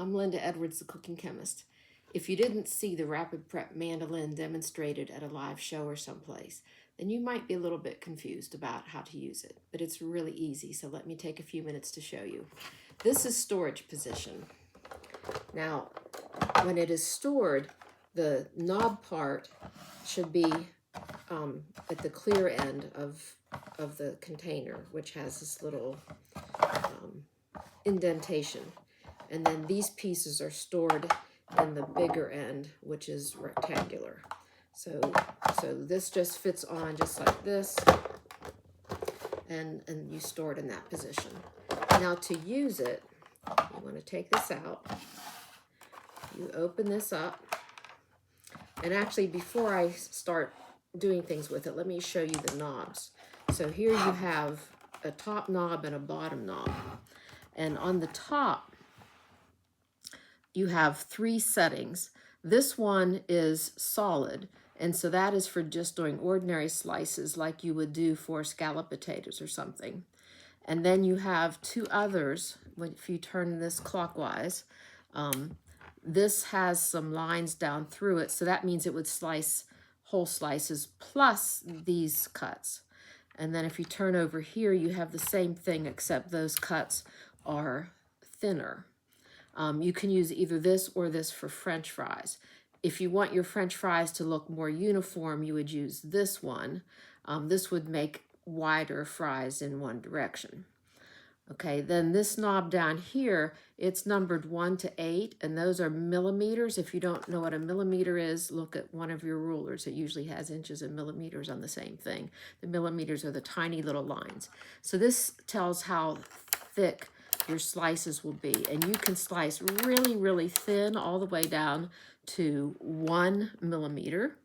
I'm Linda Edwards, the cooking chemist. If you didn't see the Rapid-Prep Mandoline demonstrated at a live show or someplace, then you might be a little bit confused about how to use it, but it's really easy, so let me take a few minutes to show you. This is storage position. Now, when it is stored, the knob part should be at the clear end of the container, which has this little indentation. And then these pieces are stored in the bigger end, which is rectangular. So this just fits on just like this, and you store it in that position. Now to use it, you want to take this out. You open this up, and actually before I start doing things with it, let me show you the knobs. So here you have a top knob and a bottom knob. And on the top, you have 3 settings. This one is solid, and so that is for just doing ordinary slices like you would do for scalloped potatoes or something. And then you have 2 others. If you turn this clockwise, this has some lines down through it, so that means it would slice whole slices plus these cuts. And then if you turn over here, you have the same thing, except those cuts are thinner. You can use either this or this for French fries. If you want your French fries to look more uniform, you would use this one. This would make wider fries in one direction. Okay, then this knob down here, it's numbered 1 to 8, and those are millimeters. If you don't know what a millimeter is, look at one of your rulers. It usually has inches and millimeters on the same thing. The millimeters are the tiny little lines. So this tells how thick your slices will be, and you can slice really, really thin all the way down to 1 millimeter.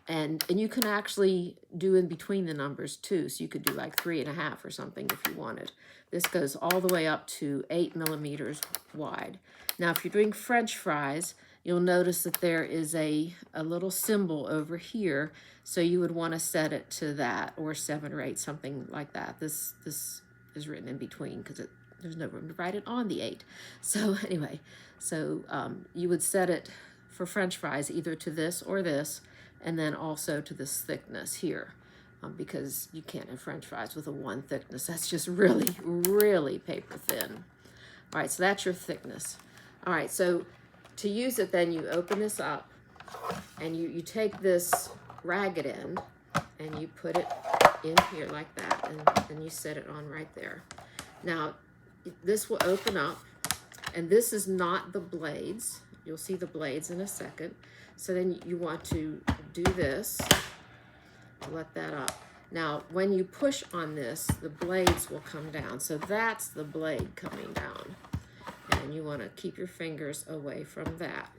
And you can actually do in between the numbers too. So you could do like 3.5 or something if you wanted. This goes all the way up to 8 millimeters wide. Now, if you're doing French fries, you'll notice that there is a little symbol over here. So you would want to set it to that, or 7 or 8, something like that. This is written in between because there's no room to write it on the 8. So anyway, you would set it for French fries either to this or this, and then also to this thickness here, because you can't have French fries with a 1 thickness. That's just really, really paper thin. All right, so that's your thickness. All right, so to use it, then you open this up, and you take this ragged end, and you put it in here like that, and you set it on right there. Now, this will open up, and this is not the blades. You'll see the blades in a second. So then you want to do this, let that up. Now, when you push on this, the blades will come down. So that's the blade coming down. And you want to keep your fingers away from that.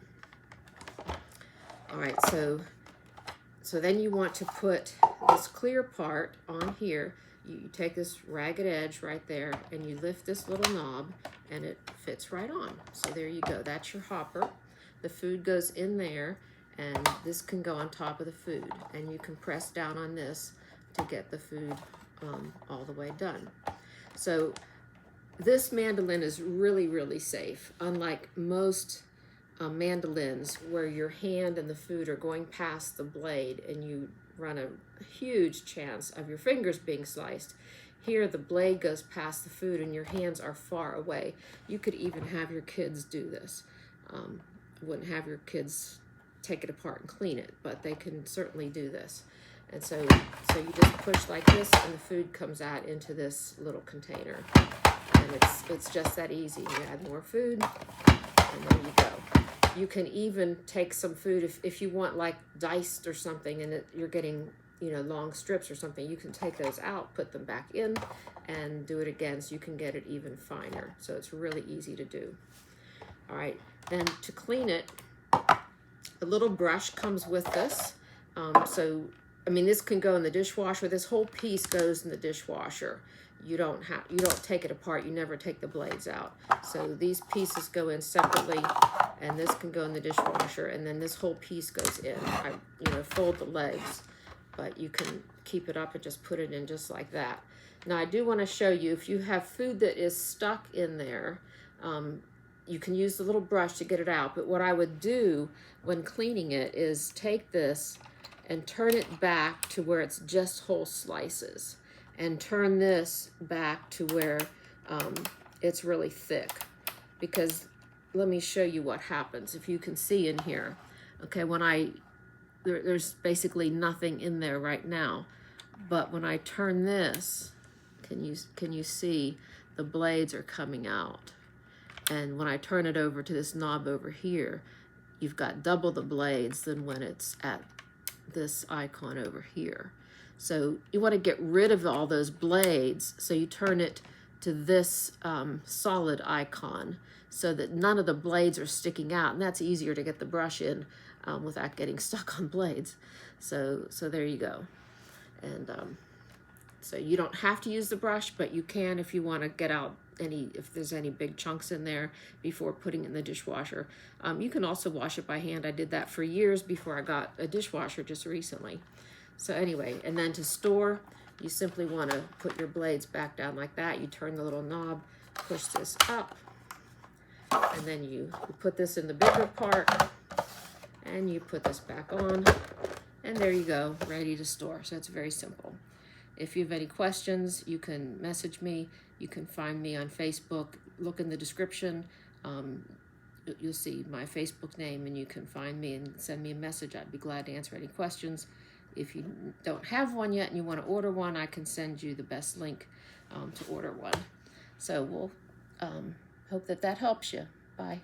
All right, so then you want to put this clear part on here. You take this ragged edge right there, and you lift this little knob, and it fits right on. So there you go. That's your hopper. The food goes in there, and this can go on top of the food, and you can press down on this to get the food all the way done. So this mandoline is really, really safe, unlike most mandolins where your hand and the food are going past the blade and you run a huge chance of your fingers being sliced. Here the blade goes past the food and your hands are far away. You could even have your kids do this. Wouldn't have your kids take it apart and clean it, but they can certainly do this. And so you just push like this, and the food comes out into this little container. And it's just that easy. You add more food, and there you go. You can even take some food if you want, like diced or something, and you're getting long strips or something. You can take those out, put them back in, and do it again, so you can get it even finer. So it's really easy to do. All right, then to clean it, a little brush comes with this. This can go in the dishwasher. This whole piece goes in the dishwasher. You don't take it apart. You never take the blades out. So these pieces go in separately, and this can go in the dishwasher, and then this whole piece goes in. I fold the legs, but you can keep it up and just put it in just like that. Now I do want to show you, if you have food that is stuck in there, you can use the little brush to get it out, but what I would do when cleaning it is take this and turn it back to where it's just whole slices, and turn this back to where it's really thick. Because let me show you what happens. If you can see in here, okay, when there's basically nothing in there right now, but when I turn this, can you see the blades are coming out? And when I turn it over to this knob over here, you've got double the blades than when it's at this icon over here. So you want to get rid of all those blades, so you turn it to this solid icon so that none of the blades are sticking out, and that's easier to get the brush in without getting stuck on blades. So there you go. And so you don't have to use the brush, but you can if you want to get out if there's any big chunks in there before putting it in the dishwasher. You can also wash it by hand. I did that for years before I got a dishwasher just recently. So anyway, and then to store, you simply want to put your blades back down like that. You turn the little knob, push this up, and then you put this in the bigger part, and you put this back on, and there you go, ready to store. So it's very simple. If you have any questions, you can message me. You can find me on Facebook. Look in the description. You'll see my Facebook name, and you can find me and send me a message. I'd be glad to answer any questions. If you don't have one yet and you want to order one, I can send you the best link to order one. So we'll hope that helps you. Bye.